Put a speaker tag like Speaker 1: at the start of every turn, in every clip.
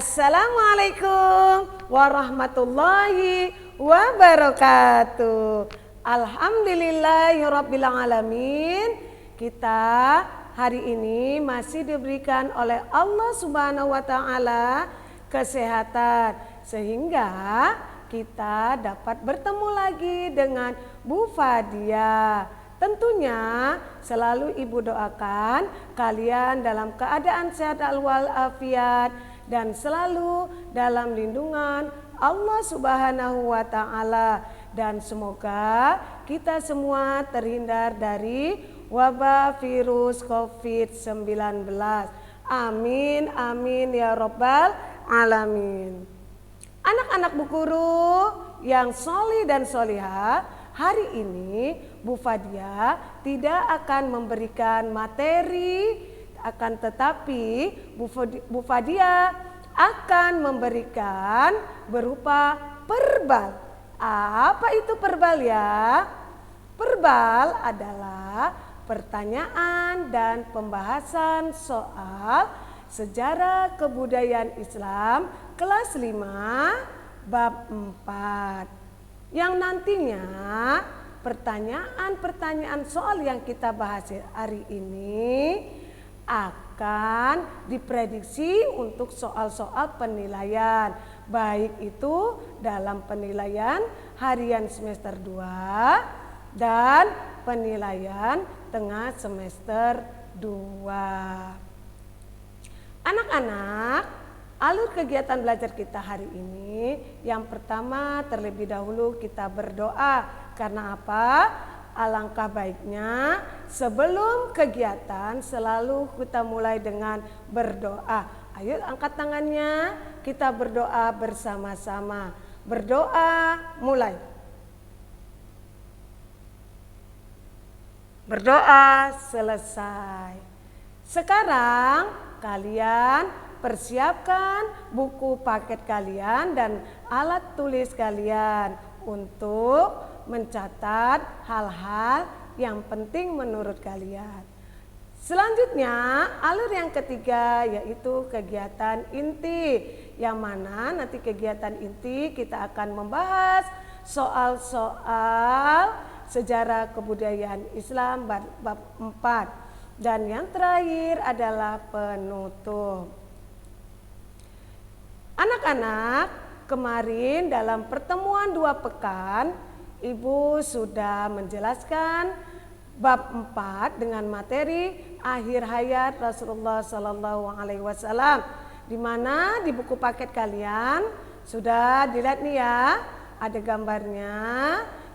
Speaker 1: Assalamualaikum warahmatullahi wabarakatuh. Alhamdulillahirabbil alamin. Kita hari ini masih diberikan oleh Allah Subhanahu wa taala kesehatan sehingga kita dapat bertemu lagi dengan Bu Fadia. Tentunya selalu Ibu doakan kalian dalam keadaan sehat walafiat dan selalu dalam lindungan Allah Subhanahu wa taala, dan semoga kita semua terhindar dari wabah virus COVID-19. Amin amin ya rabbal alamin. Anak-anak Bu Guru yang solih dan solihah, hari ini Bu Fadia tidak akan memberikan materi, akan tetapi Bu Fadia akan memberikan berupa perbal. Apa itu perbal ya? Perbal adalah pertanyaan dan pembahasan soal sejarah kebudayaan Islam kelas 5 bab 4. Yang nantinya pertanyaan-pertanyaan soal yang kita bahas hari ini akan diprediksi untuk soal-soal penilaian, baik itu dalam penilaian harian semester 2 dan penilaian tengah semester 2. Anak-anak, alur kegiatan belajar kita hari ini, yang pertama terlebih dahulu kita berdoa. Karena apa? Alangkah baiknya sebelum kegiatan selalu kita mulai dengan berdoa. Ayo angkat tangannya, kita berdoa bersama-sama. Berdoa mulai. Berdoa selesai. Sekarang kalian persiapkan buku paket kalian dan alat tulis kalian untuk mencatat hal-hal yang penting menurut kalian. Selanjutnya alur yang ketiga yaitu kegiatan inti, yang mana nanti kegiatan inti kita akan membahas soal-soal sejarah kebudayaan Islam bab 4, dan yang terakhir adalah penutup. Anak-anak, kemarin dalam pertemuan 2 pekan Ibu sudah menjelaskan bab 4 dengan materi akhir hayat Rasulullah Sallallahu Alaihi Wasallam, di mana di buku paket kalian sudah dilihat nih ya, ada gambarnya.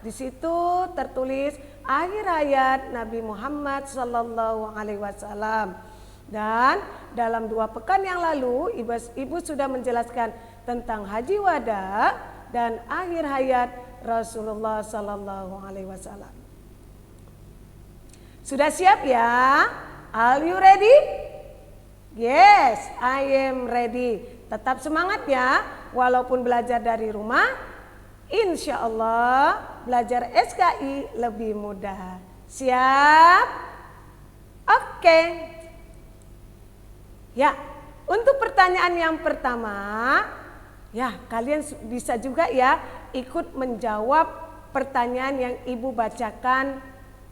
Speaker 1: Di situ tertulis akhir hayat Nabi Muhammad Sallallahu Alaihi Wasallam. Dan dalam 2 pekan yang lalu Ibu sudah menjelaskan tentang haji wada dan akhir hayat Rasulullah Sallallahu Alaihi Wasallam. Sudah siap ya? Are you ready? Yes, I am ready. Tetap semangat ya, walaupun belajar dari rumah, insya Allah belajar SKI lebih mudah. Siap? Oke. Ya, untuk pertanyaan yang pertama, ya kalian bisa juga ya ikut menjawab pertanyaan yang Ibu bacakan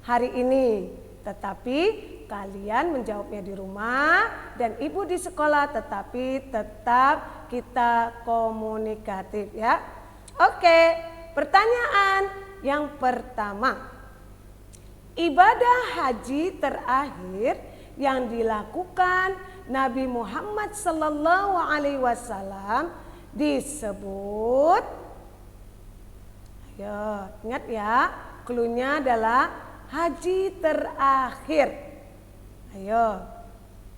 Speaker 1: hari ini. Tetapi kalian menjawabnya di rumah dan Ibu di sekolah, tetapi tetap kita komunikatif ya. Oke, pertanyaan yang pertama. Ibadah haji terakhir yang dilakukan Nabi Muhammad Sallallahu Alaihi Wasallam disebut, ayo ingat ya, cluenya adalah haji terakhir. Ayo,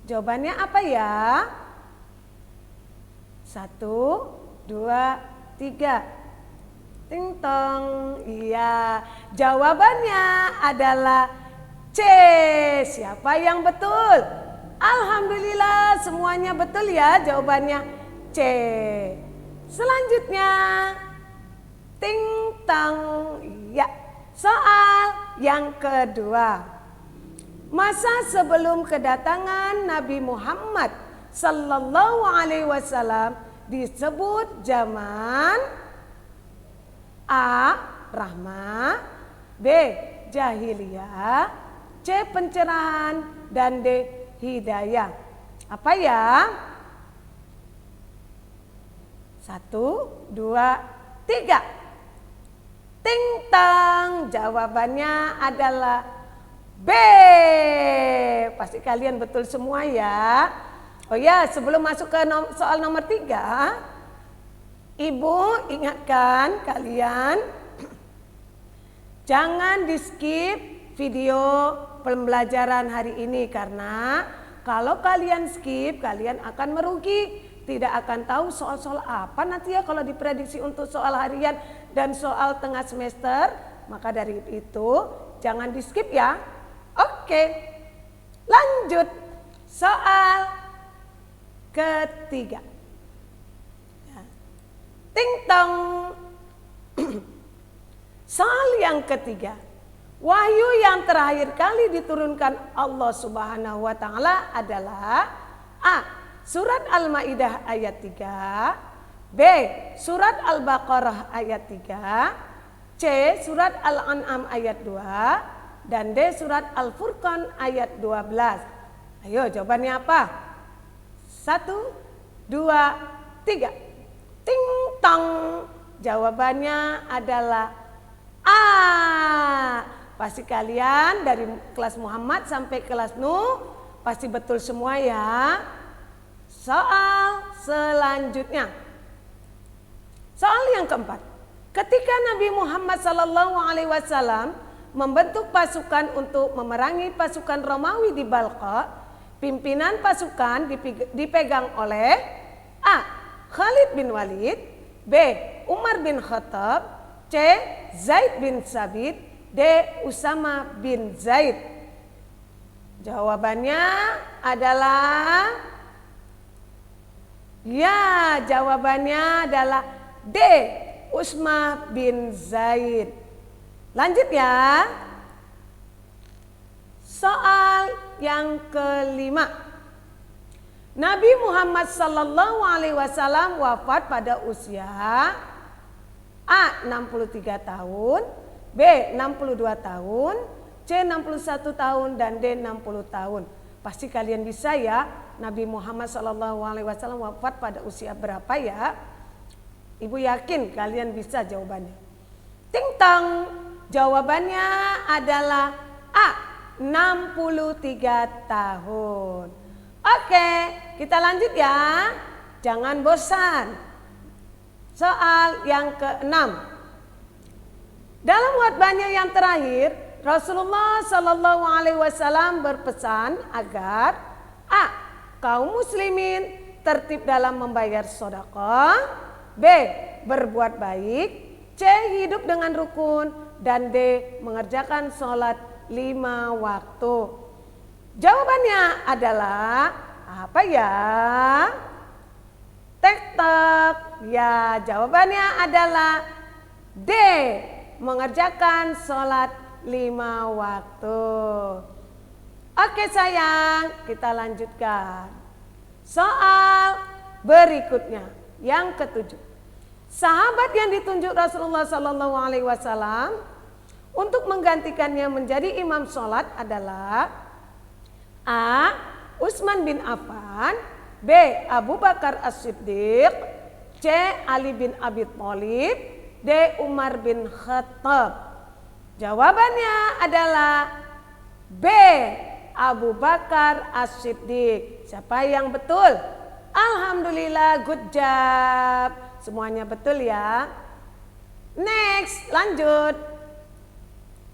Speaker 1: jawabannya apa ya? 1, 2, 3. Ting tong. Iya, jawabannya adalah C. Siapa yang betul? Alhamdulillah semuanya betul ya, jawabannya C. Selanjutnya ting tang. Ya, soal yang kedua. Masa sebelum kedatangan Nabi Muhammad Sallallahu Alaihi Wasallam disebut zaman A. rahmah, B. jahiliyah, C. pencerahan, dan D. hidayah. Apa ya? 1, 2, 3. Ting tang, jawabannya adalah B. Pasti kalian betul semua ya. Oh ya, sebelum masuk ke soal nomor 3, Ibu ingatkan kalian jangan di skip video pembelajaran hari ini, karena kalau kalian skip kalian akan merugi. Tidak akan tahu soal-soal apa nanti ya kalau diprediksi untuk soal harian dan soal tengah semester. Maka dari itu jangan di skip ya. Oke, lanjut soal ketiga. Ting tong. Soal yang ketiga. Wahyu yang terakhir kali diturunkan Allah Subhanahu wa taala adalah A. Surat Al-Maidah ayat 3, B. Surat Al-Baqarah ayat 3, C. Surat Al-An'am ayat 2, dan D. Surat Al-Furqan ayat 12. Ayo jawabannya apa? 1, 2, 3. Ting tong. Jawabannya adalah A. Pasti kalian dari kelas Muhammad sampai kelas Nuh pasti betul semua ya. Soal selanjutnya. Soal yang keempat. Ketika Nabi Muhammad SAW membentuk pasukan untuk memerangi pasukan Romawi di Balqa, pimpinan pasukan dipegang oleh A. Khalid bin Walid, B. Umar bin Khattab, C. Zaid bin Sabit, D. Usama bin Zaid. Jawabannya adalah ya, jawabannya adalah D. Usama bin Zaid. Lanjut ya. Soal yang kelima. Nabi Muhammad SAW wafat pada usia A. 63 tahun, B. 62 tahun, C. 61 tahun, dan D. 60 tahun. Pasti kalian bisa ya. Nabi Muhammad SAW wafat pada usia berapa ya? Ibu yakin kalian bisa jawabannya. Ting tong. Jawabannya adalah A. 63 tahun. Oke, kita lanjut ya. Jangan bosan. Soal yang keenam. Dalam khutbahnya yang terakhir, Rasulullah SAW berpesan agar A. kaum muslimin tertib dalam membayar sedekah, B. berbuat baik, C. hidup dengan rukun, dan D. mengerjakan sholat 5 waktu. Jawabannya adalah apa ya? Tek-tek. Ya, jawabannya adalah D. mengerjakan sholat 5 waktu. Oke sayang, kita lanjutkan. Soal berikutnya, yang ketujuh. Sahabat yang ditunjuk Rasulullah SAW untuk menggantikannya menjadi imam sholat adalah A. Utsman bin Affan, B. Abu Bakar As-Siddiq, C. Ali bin Abi Thalib, D. Umar bin Khattab. Jawabannya adalah B. Abu Bakar As-Siddiq. Siapa yang betul? Alhamdulillah, good job. Semuanya betul ya. Next, lanjut.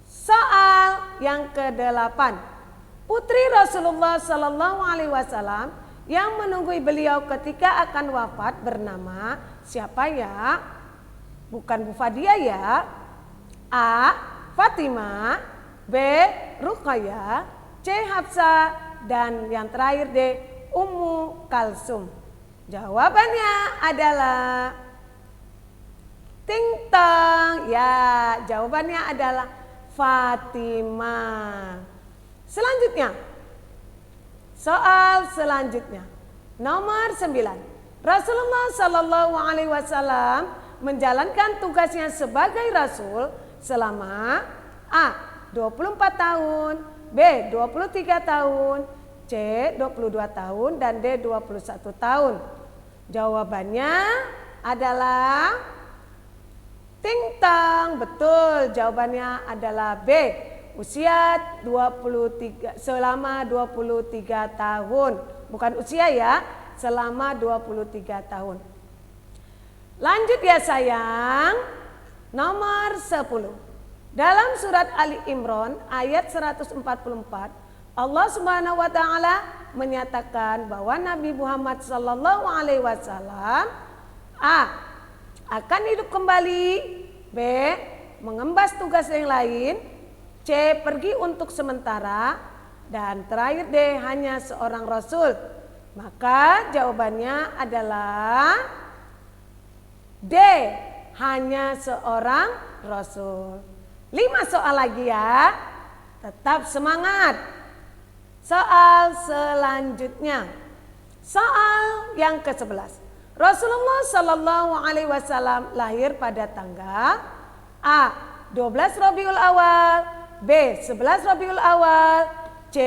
Speaker 1: Soal yang ke-8. Putri Rasulullah SAW yang menunggui beliau ketika akan wafat bernama siapa ya? Bukan Bu Fadia ya. A. Fatimah, B. Ruqayyah, C. Hafsah, dan yang terakhir D. Ummu Kalsum. Jawabannya adalah ting tong. Ya, jawabannya adalah Fatimah. Selanjutnya, soal selanjutnya nomor 9. Rasulullah Shallallahu Alaihi Wasallam menjalankan tugasnya sebagai Rasul selama A. 24 tahun, B. 23 tahun, C. 22 tahun, dan D. 21 tahun. Jawabannya adalah ting tang, betul. Jawabannya adalah B. Usia 23 selama 23 tahun. Bukan usia ya, selama 23 tahun. Lanjut ya sayang. Nomor 10. Dalam surat Ali Imran ayat 144, Allah Subhanahu wa taala menyatakan bahwa Nabi Muhammad sallallahu alaihi wasallam A. akan hidup kembali, B. mengemban tugas yang lain, C. pergi untuk sementara, dan terakhir D. hanya seorang rasul. Maka jawabannya adalah D. hanya seorang rasul. 5 soal lagi ya. Tetap semangat. Soal selanjutnya. Soal yang ke-11. Rasulullah Shallallahu Alaihi Wasallam lahir pada tanggal A. 12 Rabiul Awal, B. 11 Rabiul Awal, C.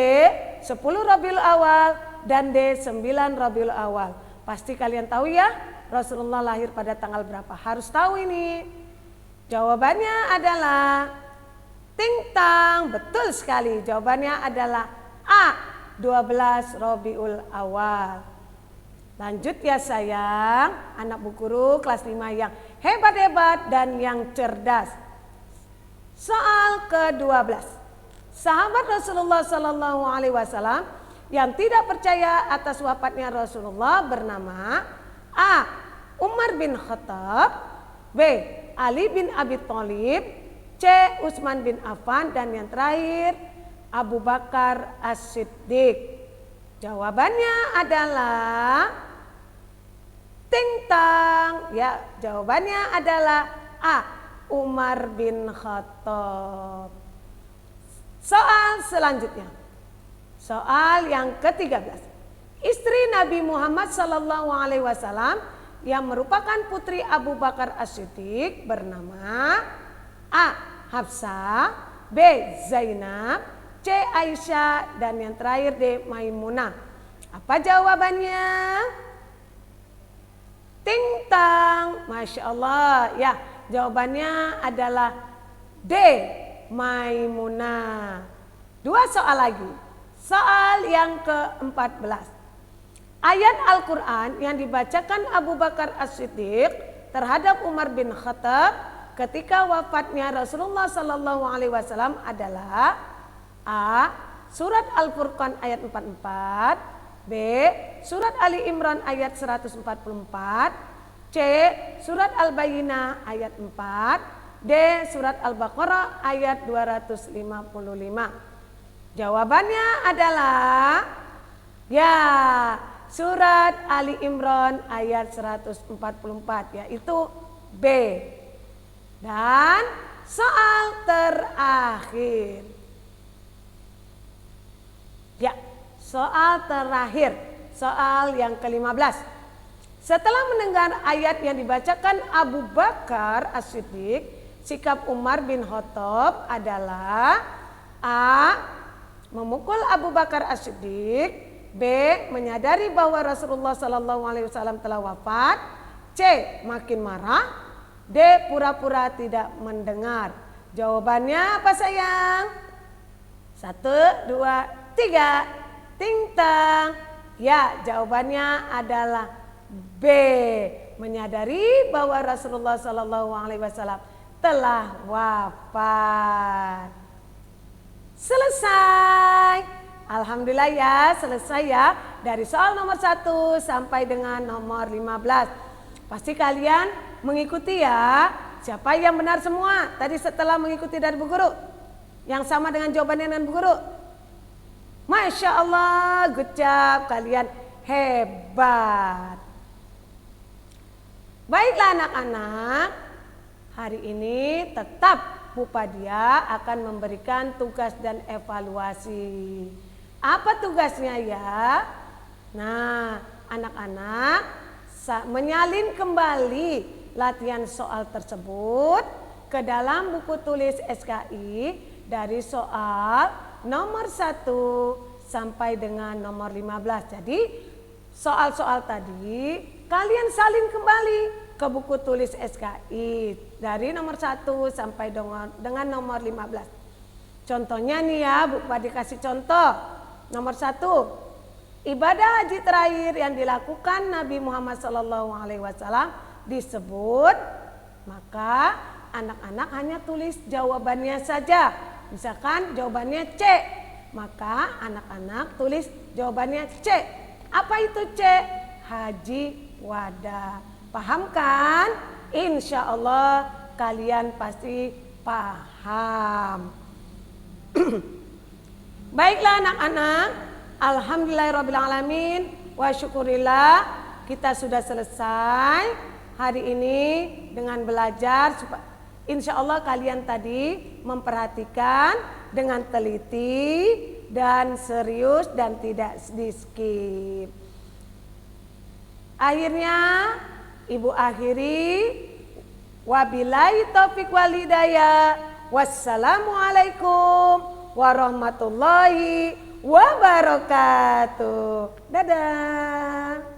Speaker 1: 10 Rabiul Awal, dan D. 9 Rabiul Awal. Pasti kalian tahu ya, Rasulullah lahir pada tanggal berapa? Harus tahu ini. Jawabannya adalah ting tang, betul sekali. Jawabannya adalah A. 12 Rabiul Awal. Lanjut ya sayang, anak Bu Guru kelas 5 yang hebat-hebat dan yang cerdas. Soal ke-12. Sahabat Rasulullah Sallallahu Alaihi Wasallam yang tidak percaya atas wafatnya Rasulullah bernama A. Umar bin Khattab, B. Ali bin Abi Thalib, C. Utsman bin Affan, dan yang terakhir Abu Bakar As-Siddiq. Jawabannya adalah ting tang. Ya, jawabannya adalah A. Umar bin Khattab. Soal selanjutnya. Soal yang ke-13. Istri Nabi Muhammad sallallahu alaihi wasallam yang merupakan putri Abu Bakar As-Siddiq bernama A. Hafsah, B. Zainab, C. Aisyah, dan yang terakhir D. Maimunah. Apa jawabannya? Ting tang. Masya Allah. Ya, jawabannya adalah D. Maimunah. 2 soal lagi. Soal yang ke-14. Ayat Al-Quran yang dibacakan Abu Bakar As-Siddiq terhadap Umar bin Khattab ketika wafatnya Rasulullah Sallallahu Alaihi Wasallam adalah A. Surat Al-Furqan ayat 44, B. Surat Ali Imran ayat 144, C. Surat Al-Bayyinah ayat 4, D. Surat Al-Baqarah ayat 255. Jawabannya adalah ya, Surat Ali Imran ayat 144, yaitu B. Dan soal terakhir. Ya, soal terakhir, soal yang ke-15. Setelah mendengar ayat yang dibacakan Abu Bakar As-Siddiq, sikap Umar bin Khattab adalah A. memukul Abu Bakar As-Siddiq, B. menyadari bahwa Rasulullah Sallallahu Alaihi Wasallam telah wafat, C. makin marah, D. pura-pura tidak mendengar. Jawabannya apa sayang? 1, 2, 3, ting tang. Ya, jawabannya adalah B. menyadari bahwa Rasulullah Sallallahu Alaihi Wasallam telah wafat. Selesai. Alhamdulillah ya, selesai ya dari soal nomor 1 sampai dengan nomor 15. Pasti kalian mengikuti ya. Siapa yang benar semua tadi setelah mengikuti dari Bu Guru? Yang sama dengan jawabannya dengan Bu Guru? Masya Allah, good job, kalian hebat. Baiklah anak-anak, hari ini tetap Bu Padia akan memberikan tugas dan evaluasi. Apa tugasnya ya? Nah, anak-anak menyalin kembali latihan soal tersebut ke dalam buku tulis SKI dari soal nomor 1 sampai dengan nomor 15. Jadi soal-soal tadi kalian salin kembali ke buku tulis SKI dari nomor 1 sampai dengan nomor 15. Contohnya nih ya, Bu Padi kasih contoh. Nomor 1, ibadah haji terakhir yang dilakukan Nabi Muhammad SAW disebut, maka anak-anak hanya tulis jawabannya saja. Misalkan jawabannya C, maka anak-anak tulis jawabannya C. Apa itu C? Haji wada. Paham kan? Insya Allah kalian pasti paham. Baiklah anak-anak, alhamdulillahirrabbilalamin wa syukurillah, kita sudah selesai hari ini dengan belajar. Insya Allah kalian tadi memperhatikan dengan teliti dan serius dan tidak di skip. Akhirnya Ibu akhiri, wabillahi taufiq wal hidayah. Wassalamualaikum warahmatullahi wabarakatuh. Dadah.